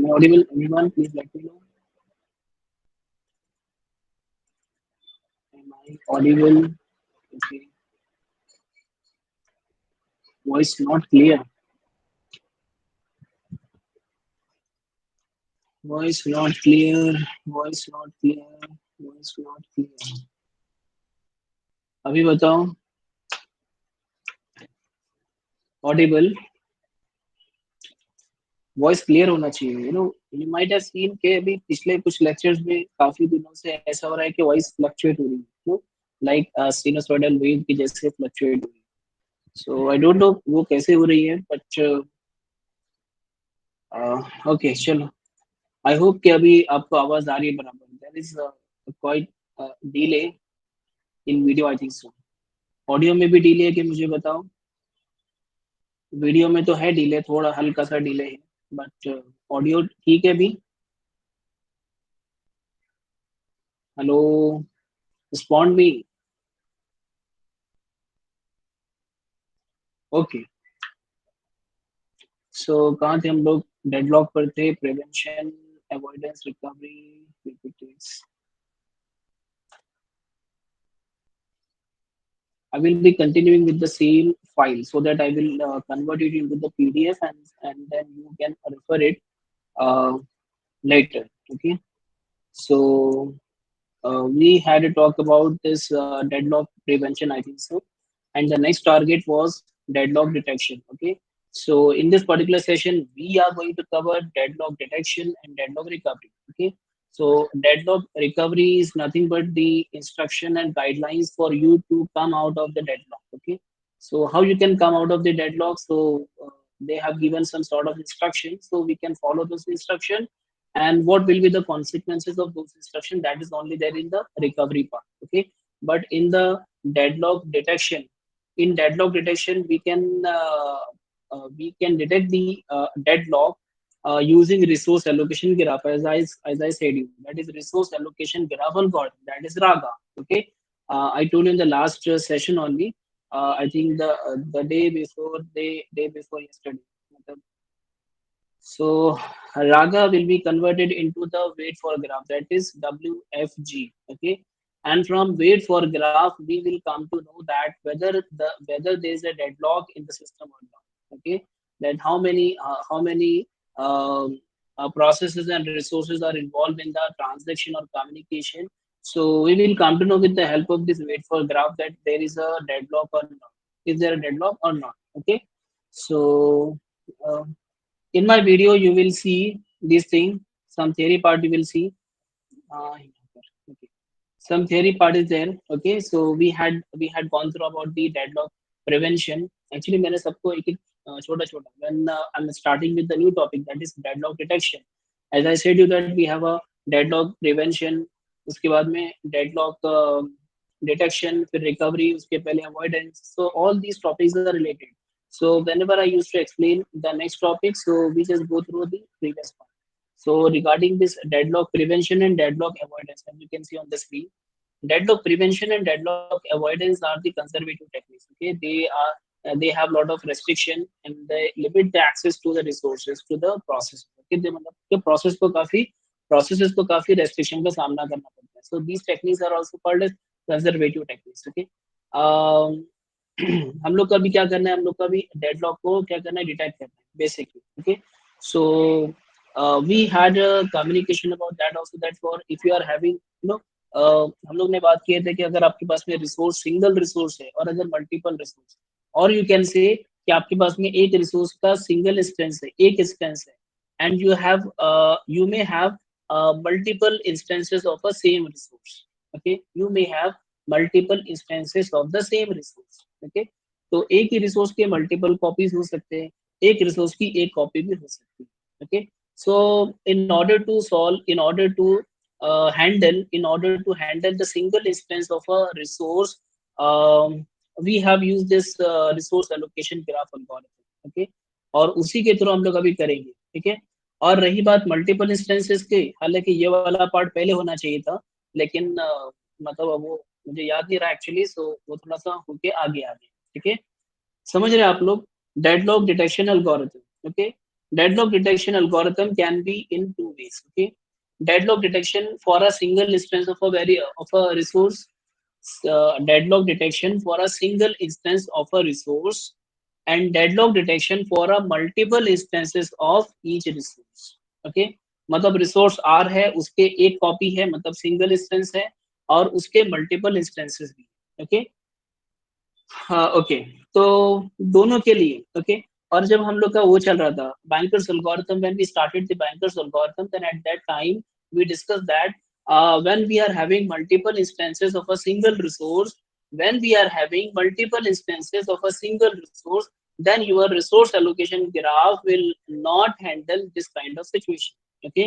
I audible? Anyone, please let me know. Am I audible? Okay. Voice not clear. Voice not clear. Voice not clear. Voice not clear. अभी बताओ. Audible. Voice clear होना चाहिए. You might have scene के अभी पिछले कुछ lectures में काफी दिनों से ऐसा हो रहा है कि वॉइस फ्लक्चुएट हो रही है, लाइक सिनुसॉइडल वेव की जैसे फ्लक्चुएट हो रही है. सो आई डोंट नो वो कैसे हो रही है, बट ओके चलो. आई होप कि अभी आपको आवाज आ रही है बराबर. There is quite delay in video, I think so. Audio में भी डिले है कि मुझे बताओ. वीडियो में तो है डिले, थोड़ा हल्का सा डिले है, बट ऑडियो ठीक है अभी. Hello, respond me. ओके. सो कहाँ थे हम लोग? डेडलॉक पर थे. Prevention, avoidance, recovery. I will be continuing with the same file so that I will convert it into the PDF, and then you can refer it uh, later. Okay. So we had a talk about this deadlock prevention, I think so. And the next target was deadlock detection. Okay. So in this particular session, we are going to cover deadlock detection and deadlock recovery. Okay. So deadlock recovery is nothing but the instruction and guidelines for you to come out of the deadlock. Okay. So how you can come out of the deadlock? So they have given some sort of instruction, so we can follow those instruction, and what will be the consequences of those instructions, that is only there in the recovery part. Okay. But in the deadlock detection, we can detect the deadlock using resource allocation graph, as I said you, that is resource allocation graph algorithm, that is raga. Okay. I told you in the last session only. I think the day before yesterday. So raga will be converted into the wait for graph, that is WFG. Okay. And from wait for graph, we will come to know that whether there is a deadlock in the system or not. Okay. Then how many processes and resources are involved in the transaction or communication. So we will come to know with the help of this wait for graph that there is a deadlock or not. Is there a deadlock or not? Okay. So uh, in my video you will see this thing. Some theory part you will see. Okay. Some theory part is there. Okay. So we had gone through about the deadlock prevention. Actually मैंने सबको एक एक छोटा छोटा, when I'm starting with the new topic, that is deadlock detection. As I said you that we have a deadlock prevention, उसके बाद में deadlock detection, फिर recovery, उसके पहले avoidance. So all these topics are related. So whenever I used to explain the next topic, so we just go through the previous one. So regarding this deadlock prevention and deadlock avoidance, as you can see on the screen, deadlock prevention and deadlock avoidance are the conservative techniques. Okay, they have a lot of restriction and they limit the access to the resources to the process. Okay, they मतलब के processes को काफी restriction का सामना करना पड़ता है. So these techniques are also called as conservative techniques. Okay. um, हम लोग का भी क्या करना है, हम लोग का भी डेडलॉक को क्या करना है, डिटेक्ट करना है basically. Okay. So we had communication about that also, that for if you are having हम लोग ने बात किए थे कि अगर आपके पास में रिसोर्स सिंगल रिसोर्स है और अगर मल्टीपल रिसोर्स, और यू कैन से कि आपके पास में एक रिसोर्स का सिंगल इंस्टेंस है, एक इंस्टेंस है, and you may have multiple instances of a same resource. Okay, you may have multiple instances of the same resource. Okay. तो एक ही रिसोर्स के मल्टीपल कॉपीज हो सकते हैं, एक रिसोर्स की एक कॉपी भी हो सकती है. Okay. So in order to handle the single instance of a resource, we have used this resource allocation graph algorithm. Okay. और उसी के थ्रू हम लोग अभी करेंगे. ठीक है. और रही बात मल्टीपल इंस्टेंसेस की, हालांकि ये वाला पार्ट पहले होना चाहिए था, लेकिन मतलब अब वो मुझे याद नहीं रहा एक्चुअली, सो वो थोड़ा सा होके आगे आ गया. ठीक है. समझ रहे हैं आप लोग? Deadlock detection algorithm. Okay. Deadlock detection algorithm can be in two ways. Okay, deadlock detection for a single instance of a resource. Deadlock detection for a single instance of a resource, and deadlock detection for a multiple instances of each resource. Okay, मतलब resource R है, उसके एक copy है, मतलब single instance है, और उसके multiple instances भी. ओके, हाँ ओके. तो दोनों के लिए ओके. और जब हम लोग का वो चल रहा था banker's algorithm, when we started the banker's algorithm, then at that time we discussed that when we are having multiple instances of a single resource, when we are having multiple instances of a single resource, then your resource allocation graph will not handle this kind of situation. Okay,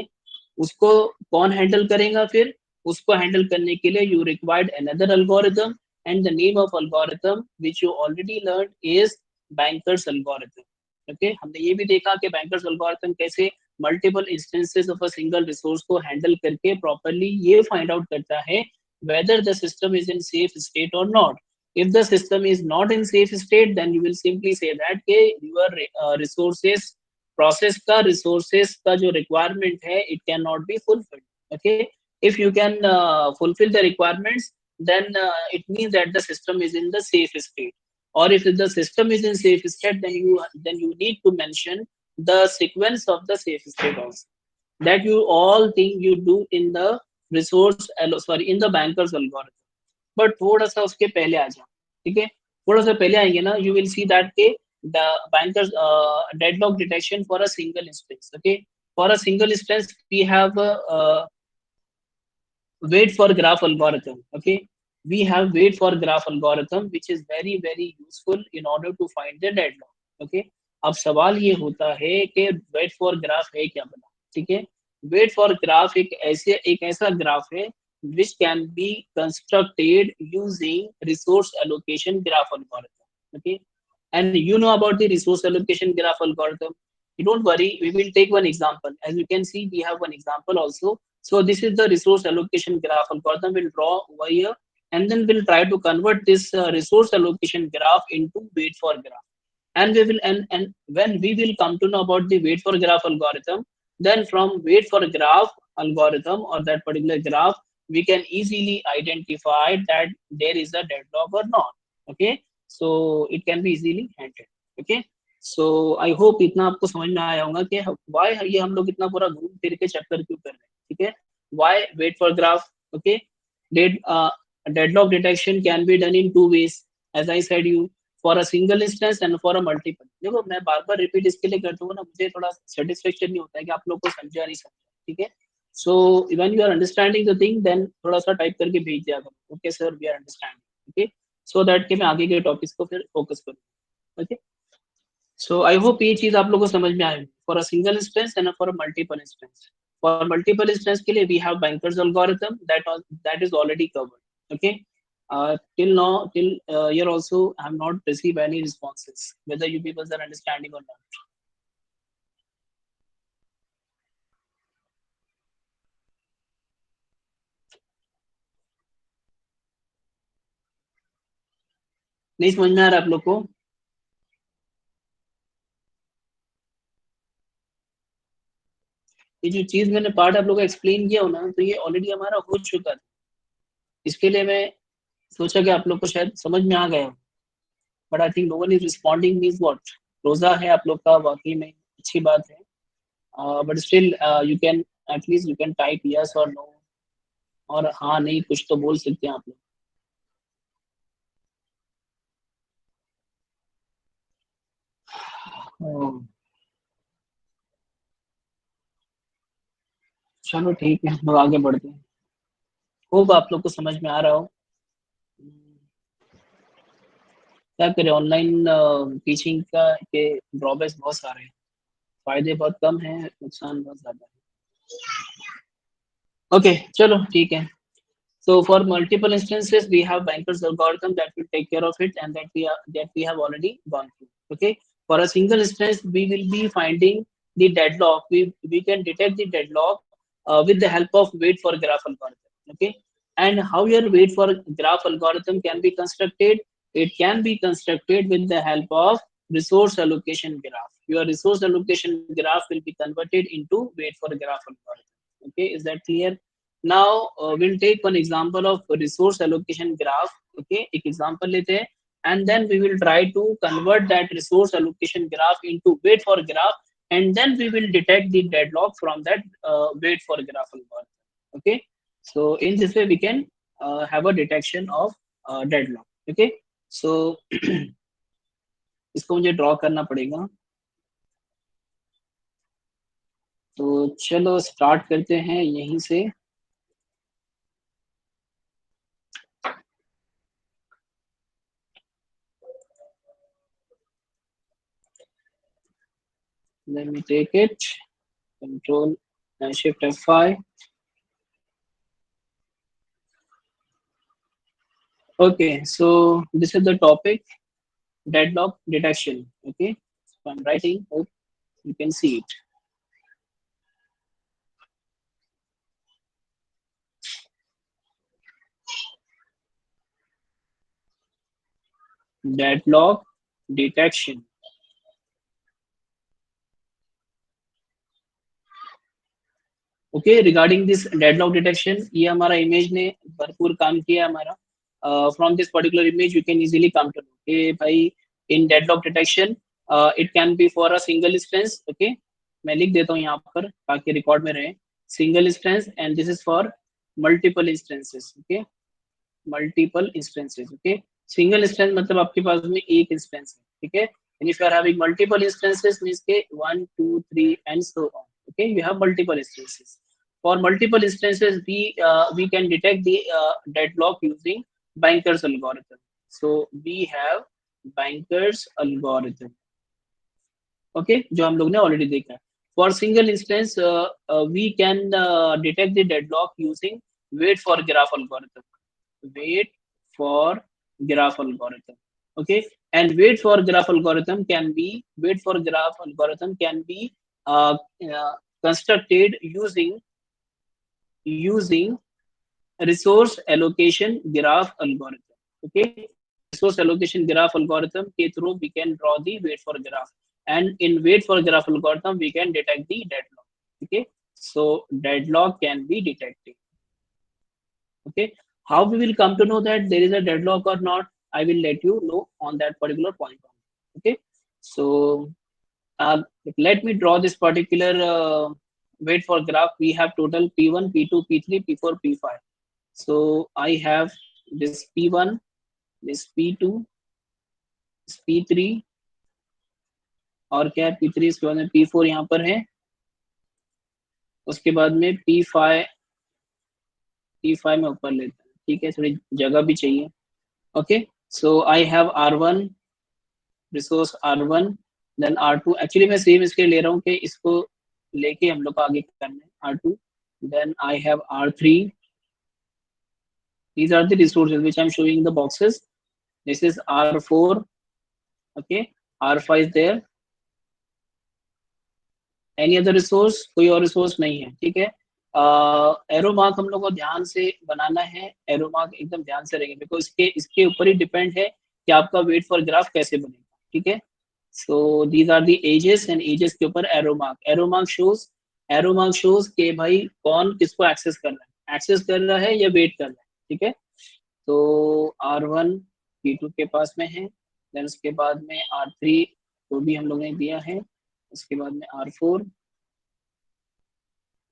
उसको कौन handle करेगा फिर? उसको handle करने के लिए you required another algorithm, and the name of algorithm which you already learned is bankers algorithm. Okay, हमने ये भी देखा कि bankers algorithm कैसे multiple instances of a single resource को हैंडल करके प्रॉपरली ये फाइंड आउट करता है whether the system is in safe state or not. If the system is not in safe state, then you will simply say that के your resources process का resources का जो requirement है it cannot be fulfilled. Okay, if you can fulfill the requirements, then it means that the system is in the safe state. Or if the system is in safe state, then you need to mention the sequence of the safe state also, that you all think you do in the sorry, in the bankers algorithm. But थोड़ा सा उसके पहले आ जाओ. ठीक है, थोड़ा सा पहले आएंगे ना, you will see that के the bankers deadlock detection for a single instance. Okay, for a single instance we have wait for graph algorithm. Okay, we have wait for graph algorithm which is very very useful in order to find the deadlock. Okay, अब सवाल ये होता है कि wait for graph है क्या बना. ठीक है, wait for graph एक ऐसा ग्राफ है which can be constructed using resource allocation graph algorithm. Okay, and you know about the resource allocation graph algorithm. You don't worry, we will take one example. As you can see, we have one example also. So this is the resource allocation graph algorithm. We'll draw over here, and then we'll try to convert this resource allocation graph into wait for graph. And we will and when we will come to know about the wait for graph algorithm, then from wait for graph algorithm or that particular graph, we can easily identify that there is a deadlock or not. Okay, so it can be easily handled. Okay, so I hope इतना आपको समझ में आया होगा कि why ये हम लोग इतना पूरा घूम फिर के चक्कर क्यों कर रहे हैं. ठीक है, why wait for graph. Okay, dead deadlock detection can be done in two ways, as I said you, for a single instance and for a multiple. देखो मैं बार बार रिपीट इसके लिए करता हूँ ना, मुझे थोड़ा सेटिस्फेक्शन नहीं होता है कि आप लोग को समझा नहीं समझा. ठीक है, so when you are understanding the thing, then थोड़ा सा टाइप करके भेज दिया करो. Okay sir, we are understanding. Okay, so that कि मैं आगे के टॉपिक्स को फिर फोकस करूँ. ओके, सो आई होप ये चीज आप लोगों को समझ में आए. For a single instance and for a multiple instance. For multiple instance के लिए we have banker's algorithm that is already covered. Okay, till now, till here also I have not received any responses whether you people are understanding or not. नहीं समझ में आ रहा आप लोग को? ये जो चीज मैंने पार्ट आप लोग को एक्सप्लेन किया हो ना, तो ये ऑलरेडी हमारा हो चुका था. इसके लिए मैं सोचा कि आप लोग को शायद समझ में आ गया. But I think no one is responding. Means what? रोजा है आप लोग का, वाकई में अच्छी बात है. But still you can at least you can type yes और नो, और हाँ नहीं कुछ तो बोल सकते हैं आप लोग. चलो ठीक है, हम लोग आगे बढ़ते हैं. होप आप लोग को समझ में आ रहा हो. क्या करें, ऑनलाइन टीचिंग का के ड्रॉबैक्स बहुत सारे हैं. फायदे बहुत कम हैं, नुकसान बहुत ज्यादा है. ओके, चलो ठीक है. So for multiple instances, we have Banker's algorithm that will take care of it, and that we have already gone through. Okay. For a single instance, we will be finding the deadlock. We can detect the deadlock with the help of wait for graph algorithm. Okay. And how your wait for graph algorithm can be constructed? It can be constructed with the help of resource allocation graph. Your resource allocation graph will be converted into wait for graph algorithm. Okay, is that clear? Now we'll take one example of resource allocation graph. Okay, एक example लेते हैं, and then we will try to convert that resource allocation graph into wait for graph, and then we will detect the deadlock from that wait for graph algorithm. Okay, so in this way we can have a detection of deadlock. Okay, so इसको मुझे draw करना पड़ेगा, तो चलो start करते हैं यहीं से। Let me take it, control and shift F5. Okay, so this is the topic, deadlock detection. Okay, so I'm writing, hope you can see it. Deadlock detection. Okay, regarding this deadlock detection, ये हमारा image ने भरपूर काम किया हमारा। From this particular image you can easily come to know कि भाई in deadlock detection it can be for a single instance. Okay, मैं लिख देता हूँ यहाँ पर ताकि रिकॉर्ड में रहे, single instance, and this is for multiple instances. Okay, multiple instances. Okay, single instance मतलब आपके पास में एक इंस्टेंस है, ठीक है। And if you are having multiple instances means के 1 2 3 and so on. Okay, you have multiple instances. For multiple instances, we can detect the deadlock using Banker's algorithm. So we have Banker's algorithm. Okay, जो हम लोग ने already देखा है। For single instance, we can detect the deadlock using wait for graph algorithm. Wait for graph algorithm. Okay, and wait for graph algorithm can be uh, uh, constructed using resource allocation graph algorithm. Okay, resource allocation graph algorithm के through we can draw the wait for graph, and in wait for graph algorithm we can detect the deadlock. Okay, so deadlock can be detected. Okay, how we will come to know that there is a deadlock or not, I will let you know on that particular point. Okay, so uh, let me draw this particular wait for graph. We have total p1 p2 p3 p4 p5. So I have this p1, this p2, this p3, और क्या है p3, इसके बाद में p4 यहाँ पर है, उसके बाद में p5 में ऊपर लेते हैं, ठीक है, थोड़ी जगह भी चाहिए। Okay, so I have r1 resource r1, then r2, actually मैं सेम इसके ले रहा हूँ कि इसको लेके हम लोग को आगे करना है, r2, then I have r3. These are the resources which I'm showing the boxes. This is r4. Okay, r5 is there. Any other resource, कोई और रिसोर्स नहीं है, ठीक है। एरो मार्क हम लोग को ध्यान से बनाना है, एरो मार्क एकदम ध्यान से रहेंगे, बिकॉज इसके इसके ऊपर ही डिपेंड है कि आपका वेट फॉर ग्राफ कैसे बनेगा, ठीक है। So these are the edges, and edges के ऊपर एरो मार्क शोज के भाई कौन किसको एक्सेस कर रहा है, एक्सेस कर रहा है या वेट कर रहा है, ठीक है। तो r1 p2 के पास में है, देन उसके बाद में r3 को भी हम लोग ने दिया है, उसके बाद में r4,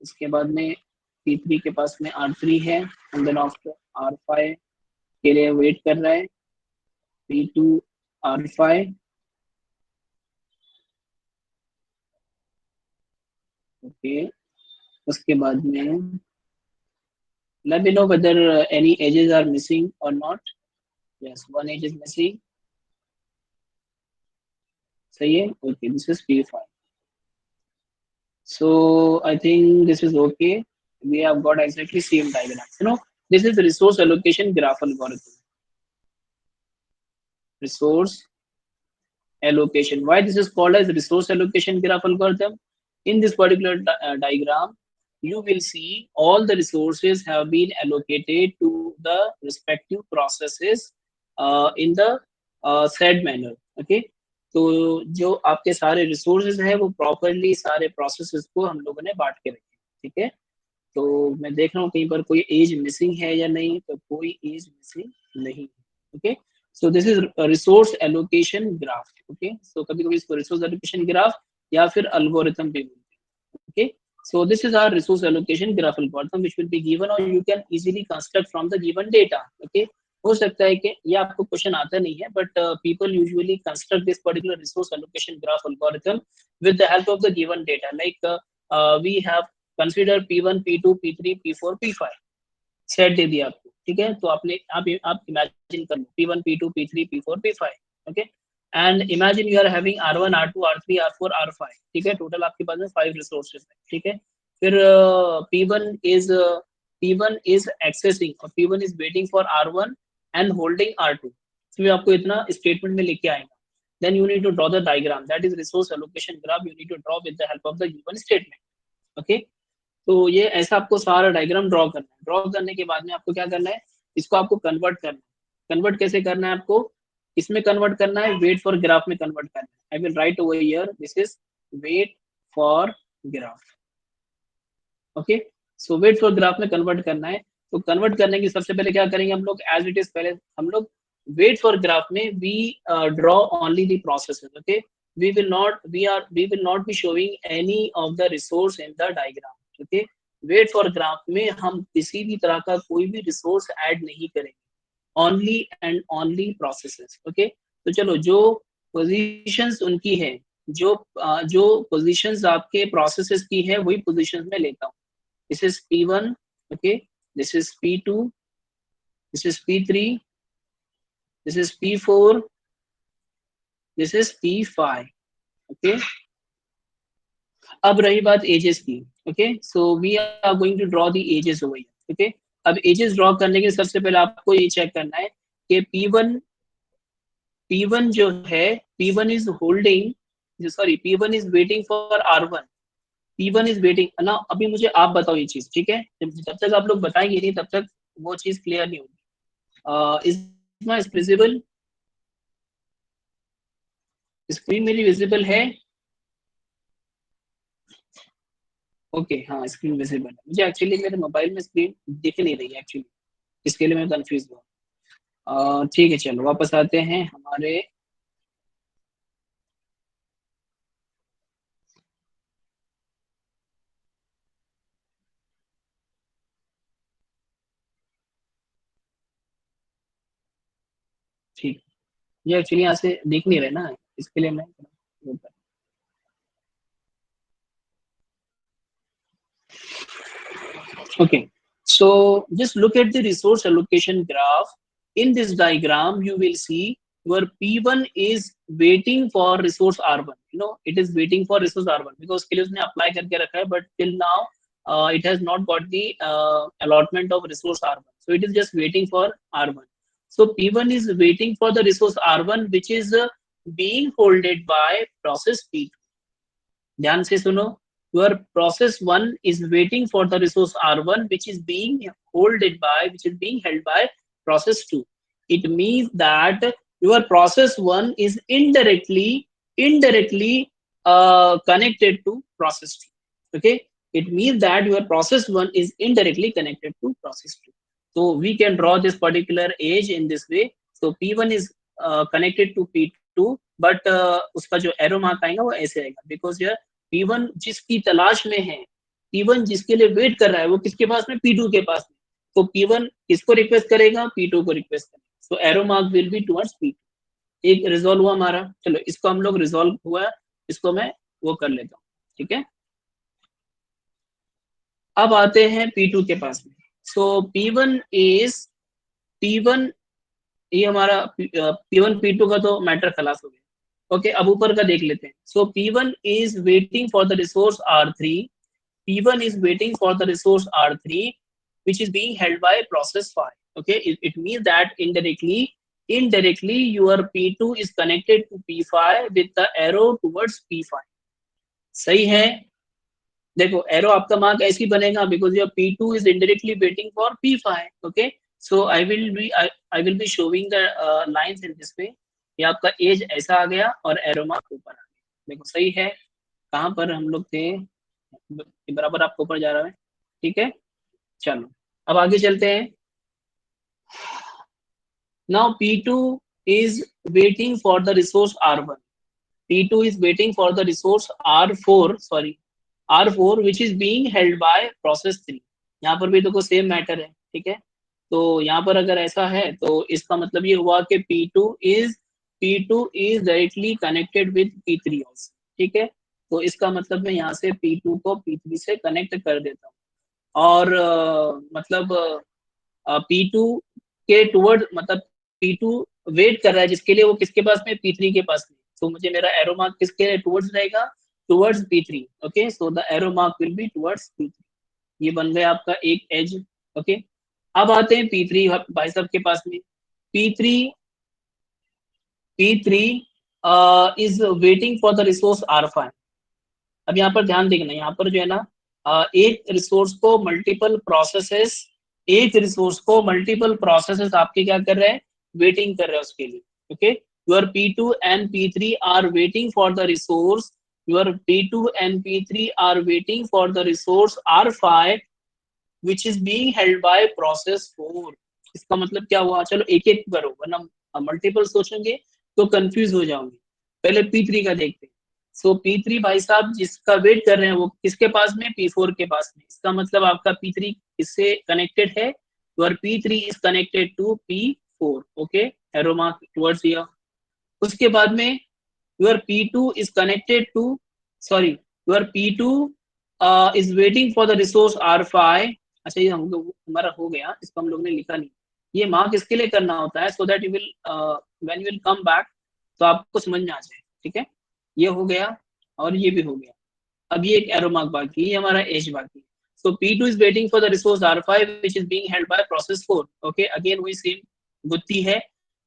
इसके बाद में p3 के पास में r3 है, एंड देन आफ्टर r5 के लिए वेट कर रहा है, p2 r5। ओके, उसके बाद में let me know whether any edges are missing or not. Yes, one edge is missing. सही है, okay, this is p5. So I think this is okay. We have got exactly same diagram. You know, this is the resource allocation graph algorithm. Resource allocation. Why this is called as resource allocation graph algorithm? In this particular diagram, you will see all the resources have been allocated to the respective processes in the said manner. Okay, तो जो आपके सारे resources है वो properly सारे processes को हम लोगों ने बांट के रखे, ठीक है। तो मैं देख रहा हूँ कहीं पर कोई एज मिसिंग है या नहीं, तो कोई एज मिसिंग नहीं है। Okay, so this is resource allocation graph. Okay, so कभी कभी इसको रिसोर्स एलोकेशन ग्राफ या फिर अल्गोरिथम भी बोलते हैं। Okay, so this is our resource allocation graph algorithm which will be given or you can easily construct from the given data. Okay, हो सकता है कि ये आपको क्वेश्चन आता नहीं है, but people usually construct this particular resource allocation graph algorithm with the help of the given data, like we have consider P1 P2 P3 P4 P5 set दे दिया आपको, ठीक है। तो आप इमेजिन कर लो P1 P2 P3 P4 P5। Okay, and imagine you are having R1 R2 R3 R4 R5, ठीक है। टोटल आपके पास में 5 रिसोर्सेज है, ठीक है। फिर P1 इज एक्सेसिंग और P1 is waiting for R1 and holding R2। फिर आपको इतना स्टेटमेंट में लेके आएगा, then you need to draw the diagram, that is resource allocation graph you need to draw with the help of the given statement। Okay, तो ये ऐसा आपको सारा डायग्राम ड्रॉ करना है। ड्रॉ करने के बाद में आपको क्या करना है, इसको आपको कन्वर्ट करना है। कन्वर्ट कैसे करना है आपको, इसमें कन्वर्ट करना है, वेट फॉर ग्राफ में कन्वर्ट करना है। I will write over here, this is wait for graph. Okay, so wait for graph में कन्वर्ट करना है। तो कन्वर्ट करने की सबसे पहले क्या करेंगे हम लोग, एज इट इज पहले हम लोग वेट फॉर ग्राफ में we draw only the processes. Okay, we will not be showing any of the resource in the diagram। Okay, wait for graph में हम किसी भी तरह का कोई भी रिसोर्स ऐड नहीं करेंगे, only and only processes. Okay, तो चलो जो पोजीशंस उनकी है, जो पोजीशंस आपके प्रोसेसेस की है वही पोजीशंस में लेता हूँ। This is P1, okay, this is P2, this is P3, this is P4, this is P5। Okay, अब रही बात एजेस की। Okay, so we are going to draw the edges over here. Okay, अब edges draw करने के सबसे पहले आपको ये चेक करना है कि P1 जो है, P1 is holding, sorry P1 is waiting for R1। P1 is waiting ना, अभी मुझे आप बताओ ये चीज, ठीक है। जब तक आप लोग बताएंगे नहीं तब तक वो चीज क्लियर नहीं होगी। इज माय विजिबल, स्क्रीन मेरी विजिबल है? ओके, हाँ स्क्रीन विजिबल है। मुझे एक्चुअली मेरे मोबाइल में स्क्रीन दिख नहीं रही है एक्चुअली, इसके लिए मैं कंफ्यूज हुआ। ठीक है, चलो वापस आते हैं हमारे, ठीक, ये एक्चुअली यहाँ से दिख नहीं रहा ना, इसके लिए मैं, okay, so just look at the resource allocation graph. In this diagram you will see your P1 is waiting for resource R1, it is waiting for resource R1 because उसके लिए उसने apply करके रखा है, but till now it has not got the allotment of resource R1, so it is just waiting for R1। so P1 is waiting for the resource R1 which is being holded by process P2। ध्यान से सुनो, your process 1 is waiting for the resource R1 which is being held by process 2। it means that your process 1 is indirectly connected to process 2। okay, it means that your process 1 is indirectly connected to process 2। so we can draw this particular age in this way। so P1 is connected to P2, but उसका जो arrow mark आएगा वो ऐसे आएगा, because यार P1 जिसकी तलाश में है, P1 जिसके लिए वेट कर रहा है, वो किसके पास में, P2 के पास में। तो P1 किसको रिक्वेस्ट करेगा, P2 को रिक्वेस्ट करेगा। So arrow mark will be towards P2। एक रिजॉल्व हुआ हमारा, चलो इसको हम लोग रिजॉल्व हुआ, इसको मैं वो कर लेता हूँ, ठीक है। अब आते हैं P2 के पास में। सो P1, ये हमारा P1 P2 का तो मैटर खलास हो गया। ओके, अब ऊपर का देख लेते हैं। सो P1 is waiting for the resource R3, P1 is waiting for the resource R3 which is being held by process 5। okay, it means that indirectly your P2 is connected to P5 with the arrow towards P5। सही है, देखो arrow आपका mark ऐसे ही बनेगा because your P2 is indirectly waiting for P5। okay, so I will be showing the lines in this way। ये आपका as ऐसा आ गया और एरो मार्क ऊपर आ गया। देखो सही है, कहाँ पर हम लोग थे, बराबर आपको ऊपर जा रहा है। ठीक है, चलो अब आगे चलते हैं। Now P2 is waiting for the resource R1. P2 is waiting for the resource R4, sorry, R4 which is being held by process 3. यहाँ पर भी देखो सेम मैटर है, ठीक है। तो यहाँ पर अगर ऐसा है तो इसका मतलब ये हुआ कि P2 is directly connected with P3 also, ठीक है। तो इसका मतलब मैं यहाँ से P2 को P3 से कनेक्ट कर देता हूँ और मतलब P2 के टुवर्ड मतलब P2 वेट कर रहा है जिसके लिए, वो किसके पास में, P3 के पास में। तो मुझे मेरा एरो मार्क किसके टुवर्ड्स रहेगा, towards P3। Okay, so the arrow mark will be towards P3। ये बन गया आपका एक एज। ओके, अब आते हैं P3 भाई साहब के पास में। P3 P3 is waiting for the resource R5। अब यहाँ पर ध्यान देखना, यहाँ पर जो है ना एक रिसोर्स को मल्टीपल प्रोसेसेस, एक रिसोर्स को मल्टीपल प्रोसेसेस आपके क्या कर रहे हैं, वेटिंग कर रहे हैं उसके लिए। Okay, your P2 and P3 are waiting for the resource, your P2 and P3 are waiting for the resource R5 which is being held by process 4। इसका मतलब क्या हुआ, चलो एक एक करो वरना मल्टीपल सोचेंगे तो कंफ्यूज हो जाओगे। पहले P3 का देखते हैं। सो P3 भाई साहब जिसका वेट कर रहे हैं वो किसके पास में, P4 के पास में। इसका मतलब आपका P3 इससे कनेक्टेड है, और P3 is connected to P4। Okay, arrow mark towards दिया। उसके बाद में your P2 is connected to, sorry, your P2 is waiting for the resource R5। अच्छा, ये हम लोग हमारा हो गया, इसको हम लोग ने लिखा नहीं। ये मार्क इसके लिए करना होता है so that you will when you will come back तो आपको समझ में आ जाए। ठीक है, ये हो गया और ये भी हो गया। अब ये एक एरो मार्क बाकी है, हमारा एज बाकी है। So P2 is waiting for the resource R5 which is being held by process 4। Okay, again वही सेम गुत्ती है।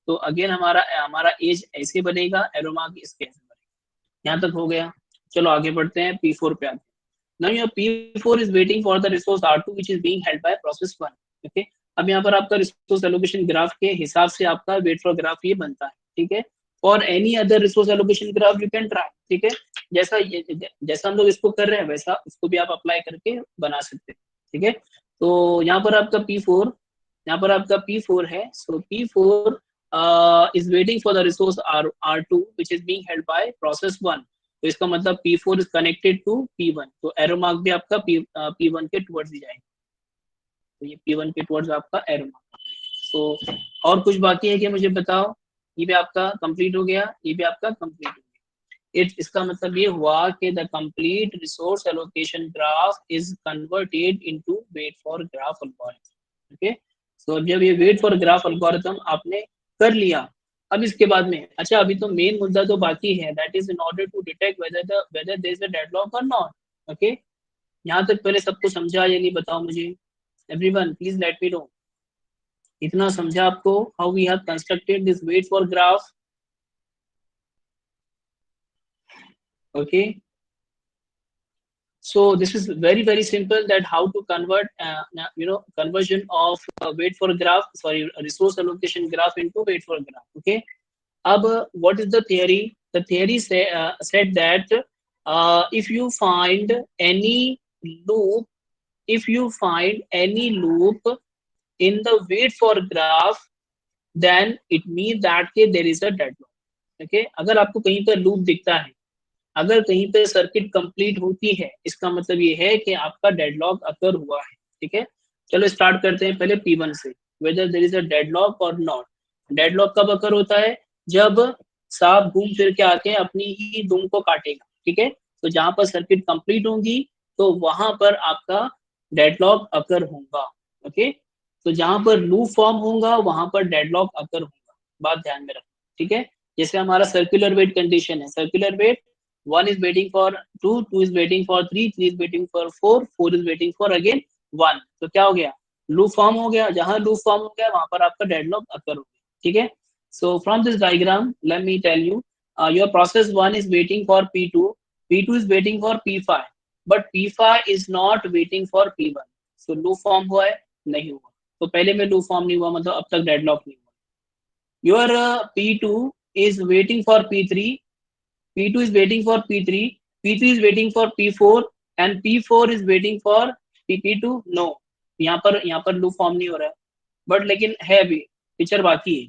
तो अगेन हमारा हमारा एज ऐसे बनेगा, एरो मार्क इसके ऐसे बनेगा। यहाँ तक हो गया, चलो आगे बढ़ते हैं, P4 पे आते हैं। Now your P4 is waiting for the resource R2 which is being held by process 1। Okay, अब यहाँ पर आपका रिसोर्स एलोकेशन ग्राफ के हिसाब से आपका वेट फॉर ग्राफ ये बनता है। ठीक है, और any other resource allocation graph you can try. ठीक है, जैसा हम लोग इसको कर रहे हैं वैसा उसको भी आप अप्लाई करके बना सकते हैं। ठीक है, तो यहाँ पर आपका P4, यहाँ पर आपका P4 है। सो P4 is waiting for the resource R2 which is being held by process 1। तो इसका मतलब P4 is connected to P1। तो एरो मार्क भी आपका P1 के टुवर्ड्स ही जाएगा। तो ये P1 के टुवर्ड्स आपका एरो मार्क। तो और कुछ बाकी है कि मुझे बताओ। ये भी आपका कंप्लीट हो गया, ये भी आपका कंप्लीट हो गया। इसका मतलब ये हुआ कि the complete resource allocation graph is converted into wait for graph algorithm. Okay, so जब ये वेट फॉर ग्राफ एल्गोरिथम आपने कर लिया, अब इसके बाद में अच्छा अभी तो मेन मुद्दा तो बाकी है, that is in order to detect whether there is a deadlock or not. Okay, यहाँ तक पहले सबको समझा या नहीं बताओ मुझे, everyone please let me know. इतना समझा आपको how we have constructed this wait for graph. Okay, so this is very simple that how to convert conversion of wait for graph, sorry, resource allocation graph into wait for graph. Okay, अब what is the theory? The theory said that if you find any loop, if you find any loop in the wait for graph then it means that there is a deadlock। okay, अगर आपको कहीं पर loop दिखता है, अगर कहीं पे circuit complete होती है, इसका मतलब ये है कि आपका डेडलॉक अकर हुआ है। ठीक है, चलो स्टार्ट करते हैं पहले P1 से, whether there is a deadlock or not. Deadlock कब अकर होता है, जब सांप घूम फिर के आके अपनी ही दुम को काटेगा। ठीक है, तो जहां पर सर्किट कंप्लीट होगी तो वहां पर आपका डेडलॉक अकर होगा। ओके, तो जहां पर लूप फॉर्म होगा वहां पर डेडलॉक अकर होगा, बात ध्यान में रखना। ठीक है, जैसे हमारा सर्कुलर वेट कंडीशन है, circular wait 1 is waiting for 2, 2 is waiting for 3, 3 is waiting for 4, 4 is waiting for again 1। तो क्या हो गया, लूप फॉर्म हो गया, जहां लूप फॉर्म हो गया वहां पर आपका डेडलॉक अकर हो गया। ठीक है, so from this diagram let me tell you, your process 1 is waiting for P2, P2 is waiting for P5, but P5 is not waiting for P1। so loop form हुआ है, नहीं हुआ। तो पहले में लूप फॉर्म नहीं हुआ मतलब अब तक डेडलॉक नहीं हुआ। Your P2 is waiting for P3, P2 is waiting for P3, P3 is waiting for P4 and P4 is waiting for P2. No, यहाँ पर लूप फॉर्म नहीं हो रहा है, बट लेकिन है अभी पिक्चर बाकी है।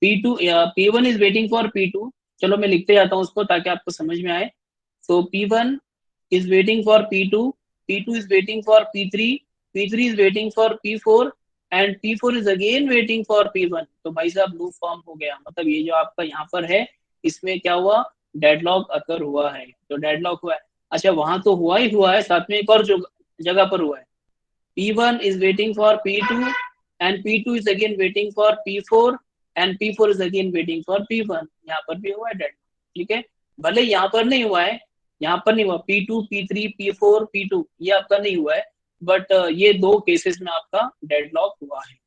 P2 P1 is waiting for P2, चलो मैं लिखते जाता हूँ उसको ताकि आपको समझ में आए। So P1 is waiting for P2, P2 is waiting for P3, P3 is waiting for P4 and P4 is again waiting for P1। तो भाई साहब लूप फॉर्म हो गया, मतलब ये जो आपका यहाँ पर है इसमें क्या हुआ, डेडलॉक अकर हुआ है। तो डेडलॉक हुआ है, अच्छा वहां तो हुआ ही हुआ है, साथ में एक और जगह पर हुआ है। P1 is waiting for P2 and P2 is again waiting for P4 and P4 is again waiting for P1। यहाँ पर भी हुआ है डेडलॉक, ठीक है। भले यहाँ पर नहीं हुआ है, यहाँ पर नहीं हुआ P2 P3 P4 P2 ये आपका नहीं हुआ है, बट ये दो केसेस में आपका डेडलॉक हुआ है।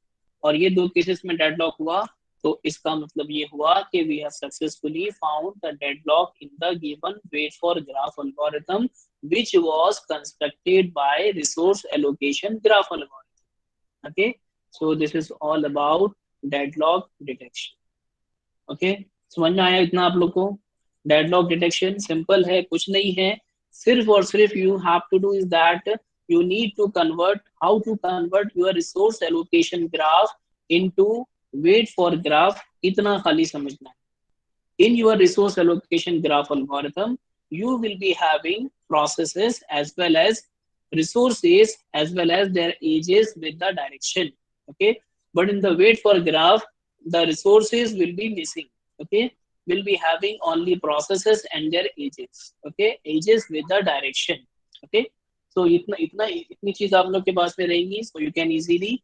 और ये दो केसेस में डेडलॉक हुआ तो इसका मतलब ये हुआ कि we have successfully found the deadlock in the given wait for graph algorithm which was constructed by resource allocation graph algorithm. Okay, so this is all about deadlock detection. Okay, समझ में आया इतना आप लोग को? डेडलॉक डिटेक्शन सिंपल है, कुछ नहीं है, सिर्फ और सिर्फ you have to do is that you need to convert how to convert your resource allocation graph into wait for graph, इतना खाली समझना है। In your resource allocation graph algorithm you will be having processes as well as resources as well as their ages with the direction, okay, but in the wait for graph the resources will be missing, okay, will be having only processes and their ages, okay, ages with the direction, okay। So इतनी चीज आप लोग के पास में रहेंगी, so you can easily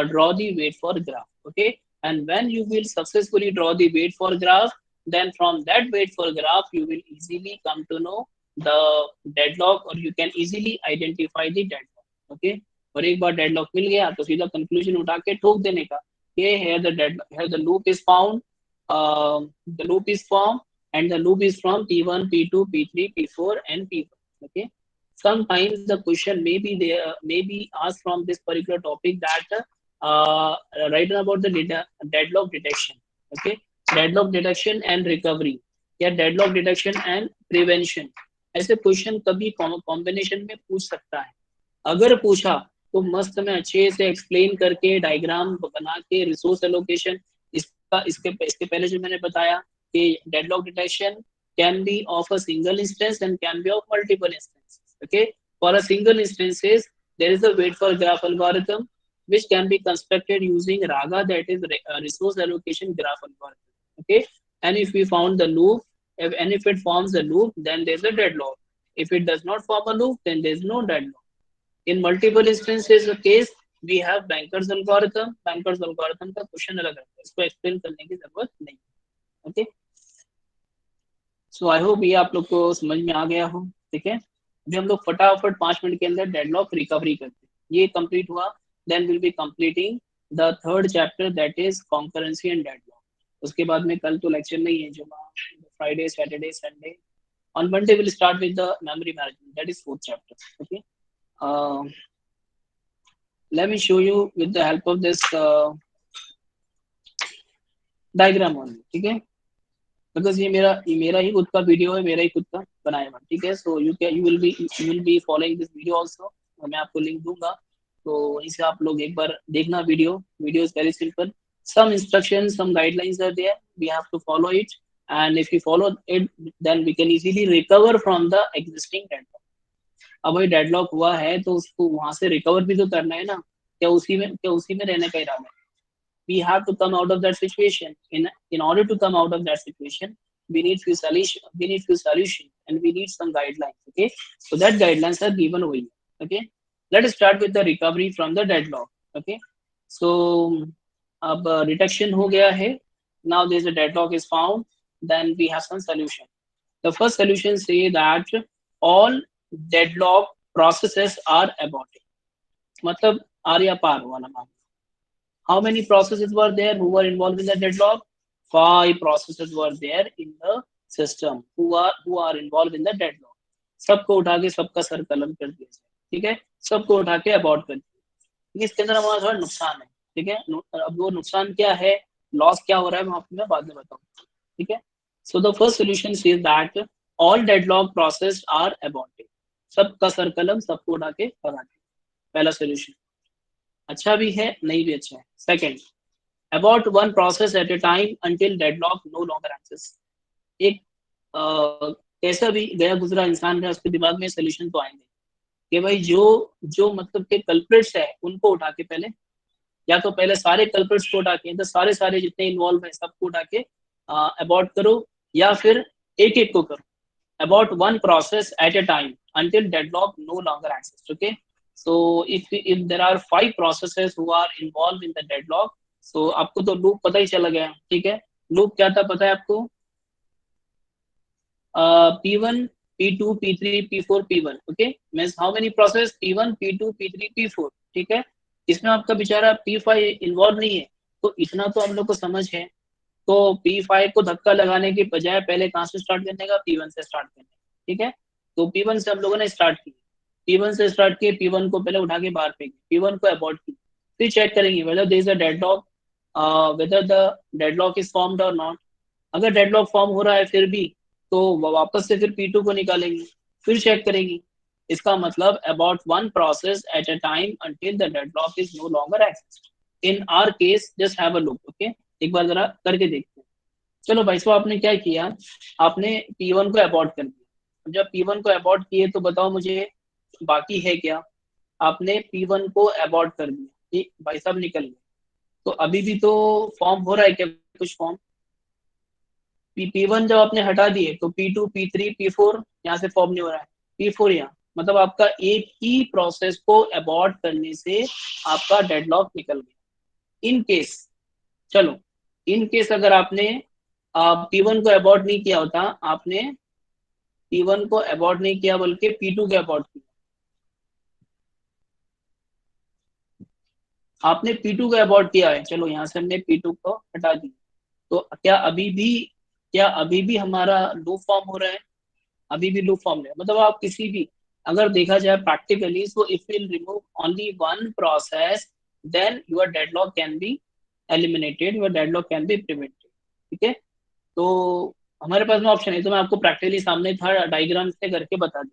draw the wait for graph, okay, and when you will successfully draw the wait for graph, then from that wait for graph you will easily come to know the deadlock or you can easily identify the deadlock, okay। और एक बार deadlock मिल गया तो सीधा conclusion उठा के ठोक देने का, ये here the loop is found, the loop is formed and the loop is from P1 P2 P3 P4 and P1, okay। Sometimes the question may be there, may be asked from this particular topic that write about the deadlock detection, okay, deadlock detection and recovery या deadlock detection and prevention, ऐसे question कभी combination में पूछ सकता है। अगर पूछा तो मस्त में अच्छे से एक्सप्लेन करके डायग्राम बना के रिसोर्स एलोकेशन, इसके पहले जो मैंने बताया कि deadlock detection can be of a single instance and can be of multiple instances, okay। For a single instances there is a wait for graph algorithm which can be constructed using raga, that is resource allocation graph algorithm, okay, and if we found the loop, and if it forms a loop then there is a deadlock, if it does not form a loop then there is no deadlock। In multiple instances of case we have bankers algorithm का question अलग रहता है, इसको explain करने की जरूरत नहीं, okay. So I hope ये आप लोग को समझ में आ गया हो, ठीक है। अभी हम लोग फटाफट 5 मिनट के अंदर डेडलॉक रिकवरी करते हैं, ये कंप्लीट हुआ then will be completing the third chapter that is concurrency and deadlock. उसके बाद में कल तो लेक्चर नहीं है, जुमा Friday Saturday Sunday, on Monday we'll start with the memory management, that is fourth chapter, okay। Let me show you with the help of this diagram only, ठीक है, बिकॉज ये मेरा ही खुद का वीडियो है, मेरा ही खुद का बनाया हुआ, ठीक है। So you will be following this video also, मैं आपको लिंक दूंगा तो वहीं से आप लोग एक बार देखना video is very simple, some instructions, some guidelines are there, we have to follow it and if we follow it then we can easily recover from the existing deadlock। अब भाई डेडलॉक हुआ है तो उसको वहां से रिकवर भी तो करना है ना, क्या उसी में रहने का इरादा है? We have to come out of that situation. In order to come out of that situation, we need few solution and we need some guidelines, okay। So that guidelines are given over here, okay। Let us start with the recovery from the deadlock, okay। So अब detection हो गया है, now there is a deadlock is found, then we have some solution। The first solution say that all deadlock processes are aborted, मतलब are या पार वाला मामला। How many processes were there who were involved in the deadlock? 5 processes were there in the system who are involved in the deadlock। सबको उठा के सबका सर कलम कर दिया जाए, ठीक है, सबको उठा के अबॉर्ट कर दिया। इसके अंदर हमारा थोड़ा नुकसान है, ठीक है। अब वो नुकसान क्या है, लॉस क्या हो रहा है, मैं आपको बाद में बताऊँ, ठीक है. So the first solution is that all deadlock process are aborted. सबका सर कलम सबको उठा के भगा दे. पहला सोल्यूशन अच्छा भी है, नहीं भी अच्छा है. Second, about one process at a time until deadlock no longer exist. एक कैसा भी गया गुजरा इंसान है, उसके दिमाग में सोल्यूशन तो आएंगे कि भाई जो जो मतलब के कल्प्रिट्स है उनको उठा के पहले, या तो पहले सारे कल्प्रिट्स को उठा के, तो सारे सारे जितने इन्वॉल्व है सबको उठा के अबॉर्ट करो, या फिर एक एक को करो. About one process at a time until deadlock no longer exists. Okay, so if there are 5 processes who are involved in the deadlock, so आपको तो लूप पता ही चला गया. ठीक है, लूप क्या था पता है आपको? P1, P2, P3, P4, P1. Okay, means how many process? P1, P2, P3, P4. ठीक है, इसमें आपका बेचारा P5 इन्वॉल्व नहीं है, तो इतना तो हम लोग को समझ है. तो P5 को धक्का लगाने के बजाय पहले कहाँ से स्टार्ट करने का? P1 से स्टार्ट करने. ठीक है, तो P1 से हम लोगों ने स्टार्ट की. P1 से स्टार्ट किए, P1 को पहले उठा के बाहर फेंके, P1 को अबॉर्ट की. फिर चेक करेंगे whether there is a deadlock, whether the deadlock is formed or not. अगर डेडलॉक फॉर्म हो रहा है फिर भी, तो वापस से फिर P2 को निकालेंगे, फिर चेक करेंगी. इसका मतलब about one process at a time until the deadlock is no longer exist. In our case just have a look. Okay, एक बार जरा करके देखते हैं. चलो भाई, सो आपने क्या किया? आपने P1 को अबॉर्ट कर दिया. जब P1 को अबॉर्ट किए तो बताओ मुझे बाकी है क्या? आपने P1 को अबॉर्ट कर दिया, ठीक भाई साहब, निकल गए. तो अभी भी तो फॉर्म हो रहा है क्या कुछ फॉर्म? P1 जब आपने हटा दिए तो P2, P3, P4 यहाँ से फॉर्म नहीं हो रहा है. P4 यहाँ, मतलब आपका एक ही प्रोसेस को अबॉर्ट करने से आपका डेडलॉक निकल गया. इन केस, चलो, इन केस अगर आपने P1 को अबॉर्ट नहीं किया होता, आपने P1 को अबॉर्ट नहीं किया बल्कि P2 को अबॉर्ट किया, आपने P2 को अबॉर्ट किया है. चलो यहाँ से हमने P2 को हटा दिया, तो क्या अभी भी हमारा लूप फॉर्म हो रहा है? अभी भी लूप फॉर्म है. मतलब आप किसी भी, अगर देखा जाए practically, so if will remove only one process, then your deadlock can be eliminated, your deadlock can be prevented. ठीक है, तो हमारे पास में ऑप्शन है, तो मैं आपको प्रैक्टिकली सामने था डायग्राम से करके बता दी.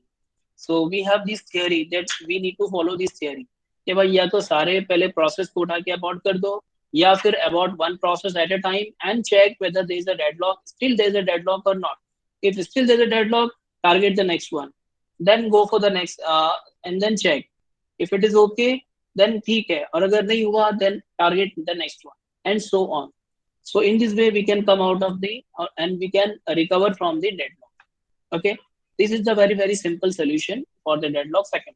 So we have this theory that we need to follow this theory कि भाई या तो सारे पहले प्रोसेस को उठा के अबॉर्ट कर दो, या फिर abort one process at a time and check whether there is a deadlock, still there is a deadlock or not. if still there's a deadlock, target the next one, then go for the next, and then check if it is okay, then ठीक है, और अगर नहीं हुआ then target the next one, and so on. So in this way we can come out of the, and we can recover from the deadlock. Okay, this is the very simple solution for the deadlock. Second,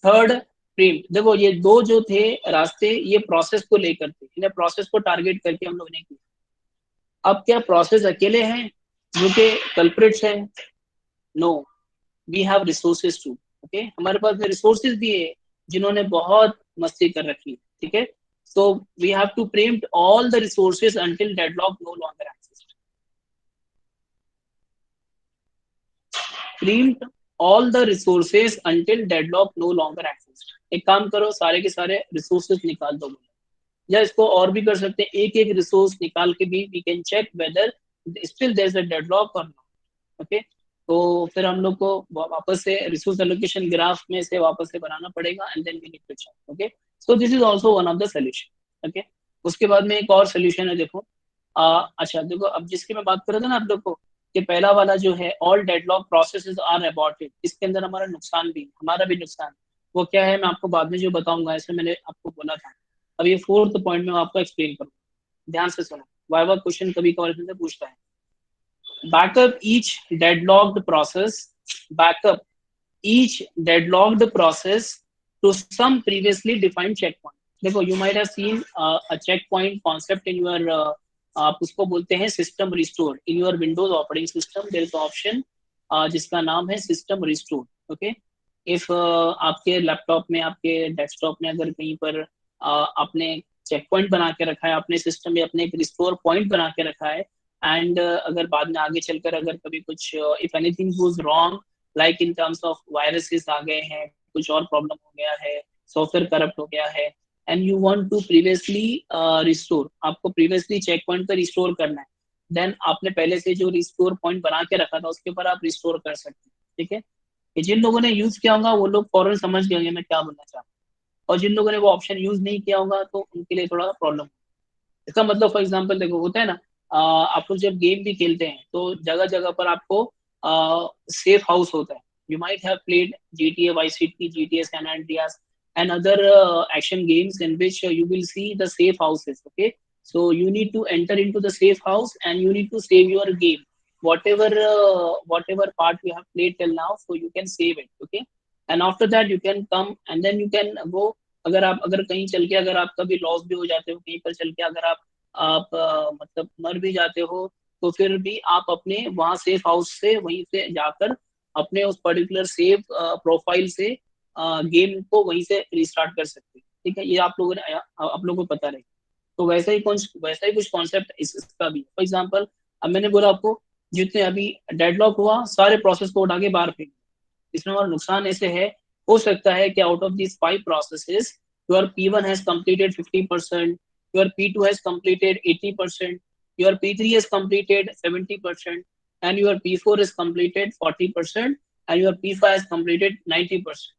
third, preempt. देखो ये दो जो थे रास्ते, ये process को लेकर थे, इन्हें प्रोसेस को टारगेट करके हम लोग ने किया. अब क्या प्रोसेस अकेले हैं जो कि कल्प्रिट्स हैं? No, we have resources too. Okay, हमारे पास में रिसोर्सेज भी है जिन्होंने बहुत मस्ती कर रखी है. ठीक है, so we have to preempt all the resources until deadlock no longer exist. Preempt all the resources until deadlock no longer exist. एक काम करो, सारे के सारे रिसोर्सेज निकाल दो, या इसको और भी कर सकते हैं, एक एक रिसोर्स निकाल के भी we can check whether still there is a deadlock or not. Okay, तो फिर हम लोग को वापस से रिसोर्स एलोकेशन ग्राफ में से वापस से बनाना पड़ेगा, and then we need to check. Okay, so this is also one of the solution. Okay, उसके बाद में एक और सॉल्यूशन है. देखो, अच्छा देखो, अब जिसकी मैं बात कर रहा था ना आप लोग को, कि पहला वाला जो है all deadlock processes are aborted, इसके अंदर हमारा नुकसान भी, हमारा भी नुकसान, वो क्या है मैं आपको बाद में जो बताऊंगा, ऐसे मैंने आपको बोला था. अब ये फोर्थ पॉइंट में आपको एक्सप्लेन करूँ, ध्यान से सुनो. वाइवा क्वेश्चन कभी कभार से पूछता है. Backup each deadlocked process, backup each deadlocked process to some previously defined check point. देखो, you might have seen a check point concept in your, आप उसको बोलते हैं system restore. In your Windows operating system there is option जिसका नाम है system restore. Okay, if आपके laptop में, आपके डेस्कटॉप में अगर कहीं पर आपने चेक पॉइंट बना के रखा है, अपने सिस्टम में अपने एक रिस्टोर पॉइंट बना के रखा है, एंड अगर बाद में आगे चलकर अगर कभी कुछ if anything goes wrong, like in terms of viruses आ गए हैं, कुछ और प्रॉब्लम हो गया है, सॉफ्टवेयर करप्ट हो गया है, and you want to previously restore, आपको प्रीवियसली चेक पॉइंट पर रिस्टोर करना है, देन आपने पहले से जो रिस्टोर पॉइंट बना के रखा था उसके ऊपर आप रिस्टोर कर सकते हैं। ठीक है, कि जिन लोगों ने यूज किया होगा वो लोग फौरन समझ गए होंगे मैं क्या बोलना चाहता हूँ, और जिन लोगों ने वो ऑप्शन यूज नहीं किया होगा तो उनके लिए थोड़ा प्रॉब्लम। इसका मतलब फॉर एग्जाम्पल देखो होता है ना, आप लोग जब गेम भी खेलते हैं तो जगह जगह पर आपको सेफ हाउस होता है। You might have played GTA vice city, GTA San Andreas and other action games in which you will see the safe houses. Okay, so you need to enter into the safe house and you need to save your game, whatever part you have played till now, so you can save it. Okay, and after that you can come and then you can go। अगर कहीं चल के अगर आप कभी loss भी हो जाते हो कहीं पर चल के, अगर आप मतलब मर भी जाते हो, तो फिर भी आप अपने वहां सेफ हाउस से वहीं से जाकर अपने उस पर्टिकुलर सेफ प्रोफाइल से गेम को वहीं से रिस्टार्ट कर सकते हैं। ठीक है, ये आप लोगों को पता रहे। तो वैसा ही कुछ कॉन्सेप्ट इसका भी। फॉर एग्जाम्पल, अब मैंने बोला आपको जितने अभी डेडलॉक हुआ सारे प्रोसेस को उठा के बाहर फेंक। इसमें हमारा नुकसान ऐसे है, हो सकता है कि out of these 5 processes your P1 has completed 50%, your P2 has completed 80%, your P3 has completed 70%, and your P4 has completed 40%, and your P5 has completed 90%।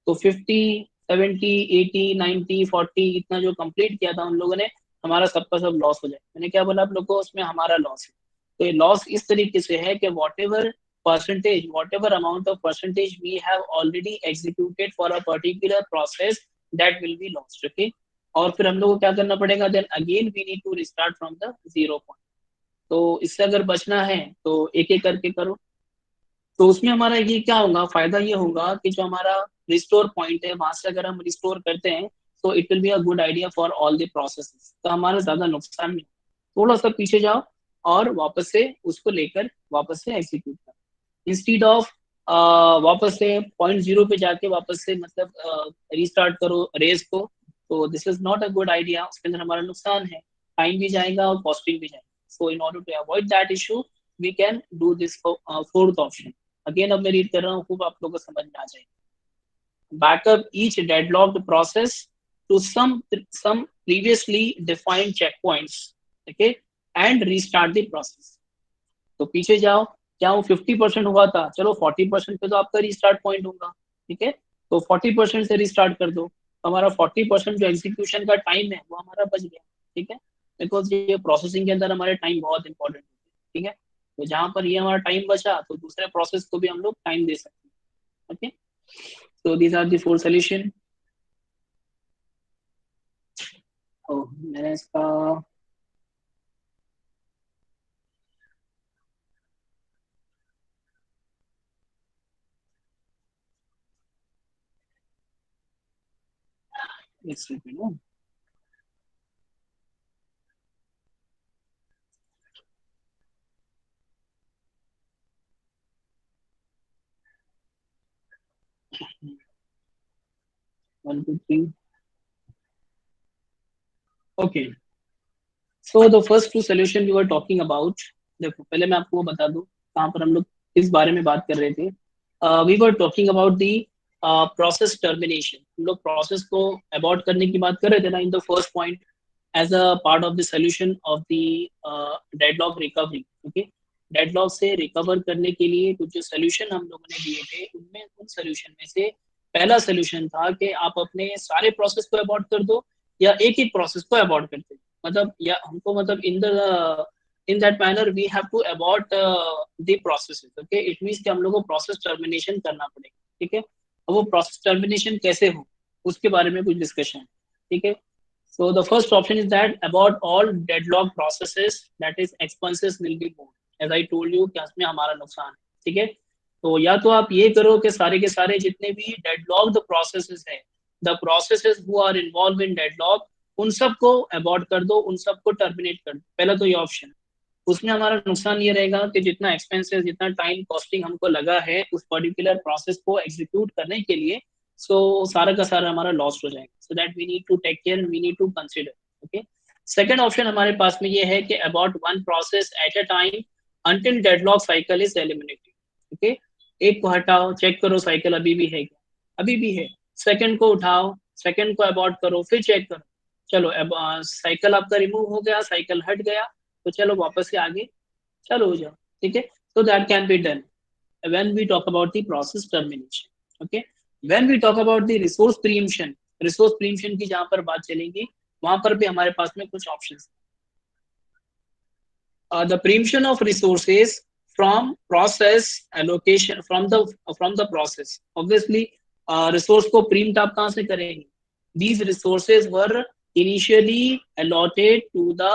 तो 50, 70, 80, 90, 40 इतना जो कंप्लीट किया था उन लोगों ने, हमारा सबका सब लॉस हो जाए। मैंने क्या बोला आप लोग को, उसमें हमारा लॉस है। तो ये लॉस इस तरीके से है कि whatever amount of percentage we have already executed for a particular process, that will be lost. Okay, और फिर हम लोग को क्या करना पड़ेगा, then again we need to restart from the zero point. तो इससे अगर बचना है तो एक एक करके करो। तो उसमें हमारा ये क्या होगा, फायदा ये होगा कि जो हमारा रिस्टोर पॉइंट है वहां से अगर हम रिस्टोर करते हैं तो it will be a good idea for all the processes, तो हमारा ज्यादा नुकसान नहीं। थोड़ा सा पीछे जाओ और वापस से उसको लेकर वापस से एग्जीक्यूट करो, इंस्टीड ऑफ वापस से पॉइंट जीरो पे जाके वापस से मतलब रिस्टार्ट करो रेस को। तो this is not a good idea, उसके अंदर हमारा नुकसान है, टाइम भी जाएगा और कॉस्टिंग भी जाएगा। So in order to avoid that issue we can do this fourth option. Again अब मैं रीड कर रहा हूँ, खूब आप लोगों को समझ में आ जाएगा। Backup each deadlocked process to some previously defined checkpoints, okay, and restart the process। तो पीछे जाओ, क्या वो 50% हुआ था, चलो 40% पे तो आपका रिस्टार्ट पॉइंट होगा। ठीक है, तो 40% से रिस्टार्ट कर दो, हमारा 40% जो एग्जीक्यूशन का टाइम है वो हमारा बच गया। ठीक है, बिकॉज ये प्रोसेसिंग के अंदर हमारे टाइम बहुत इंपॉर्टेंट है। ठीक है, तो जहां पर ये हमारा टाइम बचा तो दूसरे प्रोसेस को भी हम लोग टाइम दे सकते हैं। Okay, so these are the four solution। मैंने इसका एक second, 1 2 3। Okay, so the first two solution we were talking about. देखो पहले मैं आपको वो बता दूं कहाँ पर हम लोग किस बारे में बात कर रहे थे। We were talking about the process termination. हम लोग प्रोसेस को अबॉर्ट करने की बात कर रहे थे ना in the first point, as a part of the solution of the deadlock recovery. Okay, deadlock से रिकवर करने के लिए कुछ जो सोल्यूशन हम लोगों ने दिए थे उनमें उन सोल्यूशन में से पहला सोल्यूशन था कि आप अपने सारे प्रोसेस को अबॉर्ट कर दो या एक एक प्रोसेस को अबॉर्ट करते हो। मतलब या हमको मतलब in that manner we have to abort the processes. Okay, it means कि हम लोग को प्रोसेस टर्मिनेशन करना पड़ेगा। ठीक है, अब वो प्रोसेस टर्मिनेशन कैसे हो उसके बारे में कुछ डिस्कशन। ठीक है, so the first option is that about all deadlock processes that is expenses will be moved, as I told you कि उसमें हमारा नुकसान है। ठीक है, तो या तो आप ये करो कि सारे के सारे जितने भी डेडलॉक्ड प्रोसेसेस है, the processes who are involve in deadlock, उन सबको अबॉर्ट कर दो, उन सबको टर्मिनेट कर दो। पहला तो ये ऑप्शन। उसमें हमारा नुकसान ये रहेगा कि जितना एक्सपेंसेस जितना टाइम कॉस्टिंग हमको लगा है उस पर्टिकुलर प्रोसेस को एग्जीक्यूट करने के लिए, सो सारा का सारा हमारा लॉस हो जाएगा। So that we need to take care, we need to consider. Okay, second option हमारे पास में ये है कि about one process at a time until deadlock cycle is eliminated. Okay, एक को हटाओ, चेक करो साइकिल अभी भी है क्या, अभी भी है। सेकंड को उठाओ, सेकंड को अबॉर्ट करो, फिर चेक करो, चलो अब साइकिल आपका रिमूव हो गया, साइकिल हट गया, तो चलो वापस से आगे चलो हो जाओ, ठीक है। So that can be done when we talk about the process termination. Okay, when we talk about the resource preemption की जहां पर बात चलेगी वहां पर भी हमारे पास में कुछ options. The preemption of resources from process allocation from the process. Obviously, resource को preempt आप कहाँ से करेंगे? These resources were initially allotted to the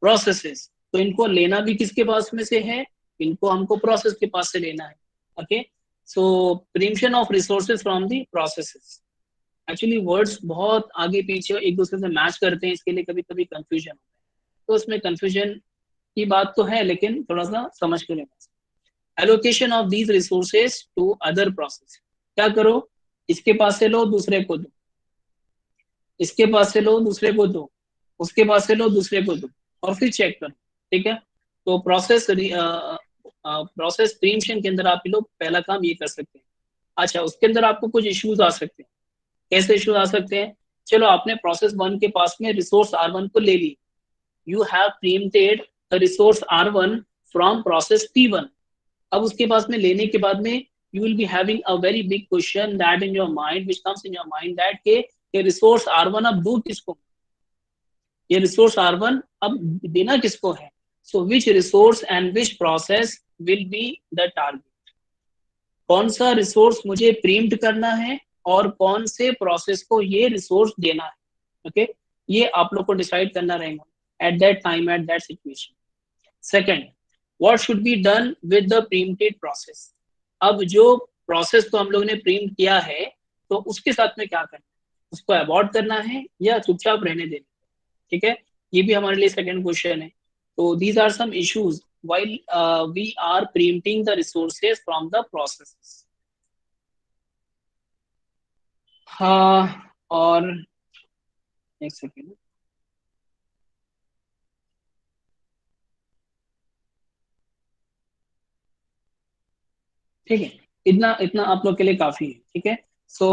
processes. तो इनको लेना भी किसके पास में से है? इनको हमको process के पास से लेना है. Okay, so preemption of resources from the processes. Actually words बहुत आगे पीछे एक दूसरे से मैच करते हैं, इसके लिए कभी कभी कंफ्यूजन होता है, तो उसमें कंफ्यूजन की बात तो है लेकिन थोड़ा सा समझ के लेना। Allocation of these resources to other process, क्या करो, इसके पास से लो दूसरे को दो, इसके पास से लो दूसरे को दो, उसके पास से लो दूसरे को दो, और फिर चेक करो, ठीक है। तो प्रोसेस प्रीएम्पशन के अंदर आप लोग पहला काम ये कर सकते हैं। अच्छा, उसके अंदर आपको कुछ इश्यूज आ सकते हैं। कैसे इश्यूज आ सकते हैं? चलो, आपने प्रोसेस 1 के पास में रिसोर्स R1 को ले ली, you have preempted the resource R1 from process P1। अब उसके पास में लेने के बाद में you will be having a very big question that in your mind which comes in your mind that के ये रिसोर्स R1 अब दो किसको, ये रिसोर्स R1 अब देना किसको है। So which resource and which process will be the target, कौन सा रिसोर्स मुझे प्रीम्प्ट करना है और कौन से प्रोसेस को ये रिसोर्स देना है। ओके, ये आप लोग को डिसाइड करना रहेगा at that time, at that situation. Second, what should be done with the preempted process. अब जो प्रोसेस को हम लोग ने प्रीम्प्ट किया है तो उसके साथ में क्या करना है, उसको अवॉइड करना है या चुपचाप रहने देना, ठीक है। ये भी हमारे लिए सेकंड क्वेश्चन है। तो these are some issues while we are preempting the resources from the processes. हाँ, और एक सेकेंड, ठीक है, इतना इतना आप लोग के लिए काफी है, ठीक है। सो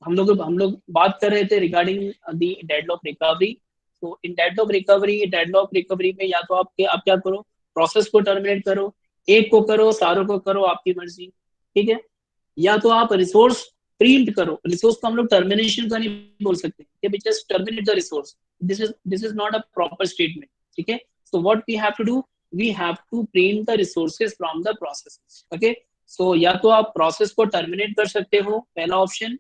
हम लोग बात कर रहे थे रिगार्डिंग दी डेडलॉक रिकवरी। तो इन डेडलॉक रिकवरी में या तो आप क्या करो, प्रोसेस को टर्मिनेट करो, एक को करो, सारों को करो, आपकी मर्जी, ठीक है। या तो आप रिसोर्स प्रीम्प्ट करो, रिसोर्स को हम लोग टर्मिनेशन का नहीं बोल सकते कि just terminate the resource, this is not a proper statement, ठीक है। So what we have to do, we have to preempt the resources from the process. Okay, so या तो आप प्रोसेस को टर्मिनेट कर सकते हो, पहला ऑप्शन,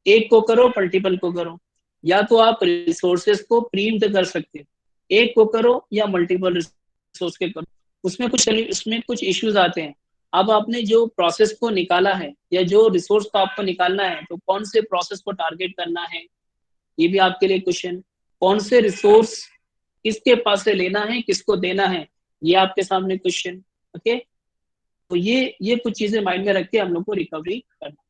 एक को करो मल्टीपल को करो, या तो आप रिसोर्सेज को प्रीम्प्ट कर सकते हो, एक को करो या मल्टीपल रिसोर्स के करो। उसमें कुछ इश्यूज आते हैं। अब आपने जो प्रोसेस को निकाला है या जो रिसोर्स को आपको निकालना है तो कौन से प्रोसेस को टारगेट करना है, ये भी आपके लिए क्वेश्चन। कौन से रिसोर्स किसके पास से लेना है, किसको देना है, ये आपके सामने क्वेश्चन। ओके, तो ये कुछ चीजें माइंड में रख के हम लोग को रिकवरी करना,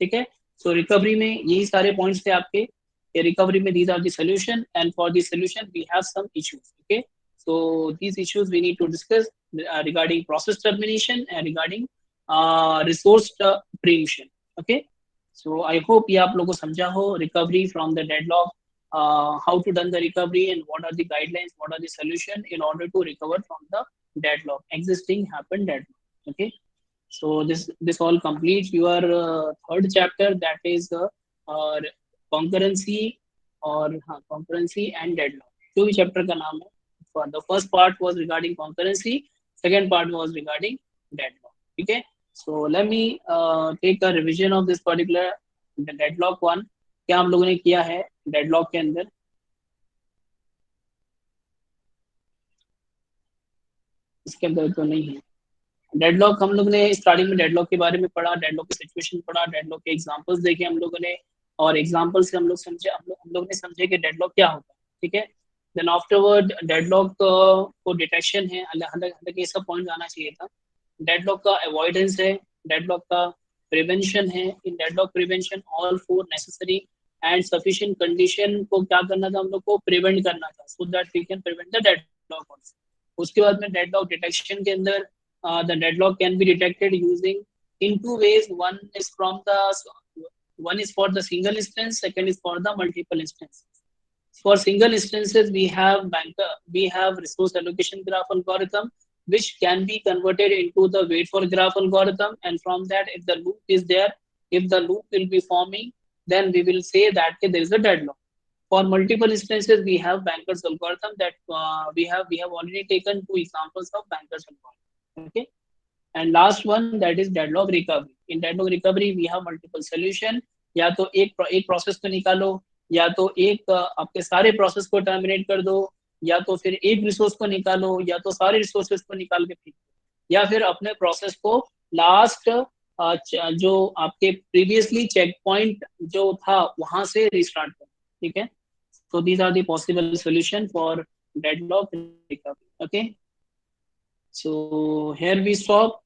ठीक है। सो रिकवरी में यही सारे पॉइंट्स थे आपके। रिकवरी में these are the solution and for the solution we have some issues. Okay, so these issues we need to discuss regarding process termination and regarding resource preemption. Okay, so I hope ये आप लोगों को समझा हो recovery from the deadlock, how to done the recovery and what are the guidelines, what are the solution in order to recover from the deadlock, existing happened deadlock. Okay, so this all completes your third chapter, that is uh, concurrency और हाँ concurrency and deadlock, जो भी chapter का नाम है। For the first part was regarding concurrency, second part was regarding deadlock. Okay, so let me take a revision of this particular deadlock one. क्या हम लोगों ने किया है deadlock के अंदर? इसके अंदर तो नहीं है डेडलॉक। हम लोग ने स्टार्टिंग में डेडलॉक के बारे में पढ़ा, डेडलॉक की सिचुएशन पढ़ा, डेडलॉक के एग्जांपल्स देखे हम लोगों ने, और एग्जांपल से हम लोग समझे, हम लोग ने समझे कि डेडलॉक क्या होता है, ठीक है। देन आफ्टरवर्ड डेडलॉक को डिटेक्शन है, हालांकि ये सब पॉइंट आना चाहिए था। डेडलॉक का अवॉइडेंस है, डेडलॉक का प्रिवेंशन है। In deadlock prevention all four necessary and sufficient condition को क्या करना था, हम लोग को प्रिवेंट करना था, so that we can prevent the deadlock. उसके बाद में डेडलॉक डिटेक्शन के अंदर the deadlock can be detected using in two ways. One is for the single instance, second is for the multiple instance. For single instances, we have resource allocation graph algorithm, which can be converted into the wait for graph algorithm. And from that, if the loop is there, if the loop will be forming, then we will say that okay, there is a deadlock. For multiple instances, we have bankers algorithm that we have already taken two examples of bankers algorithm. Okay. And last one, that is deadlock recovery. In deadlock recovery we have multiple solution. या तो एक process को निकालो, या तो एक आपके सारे प्रोसेस को टर्मिनेट कर दो, या तो फिर एक रिसोर्स को निकालो, या तो सारे रिसोर्सेज को निकाल के फेंक दो, या फिर अपने प्रोसेस को लास्ट जो आपके प्रीवियसली चेक पॉइंट जो था वहां से रिस्टार्ट करो. ठीक है. So these are the possible solution for deadlock recovery. Okay. So here we stop.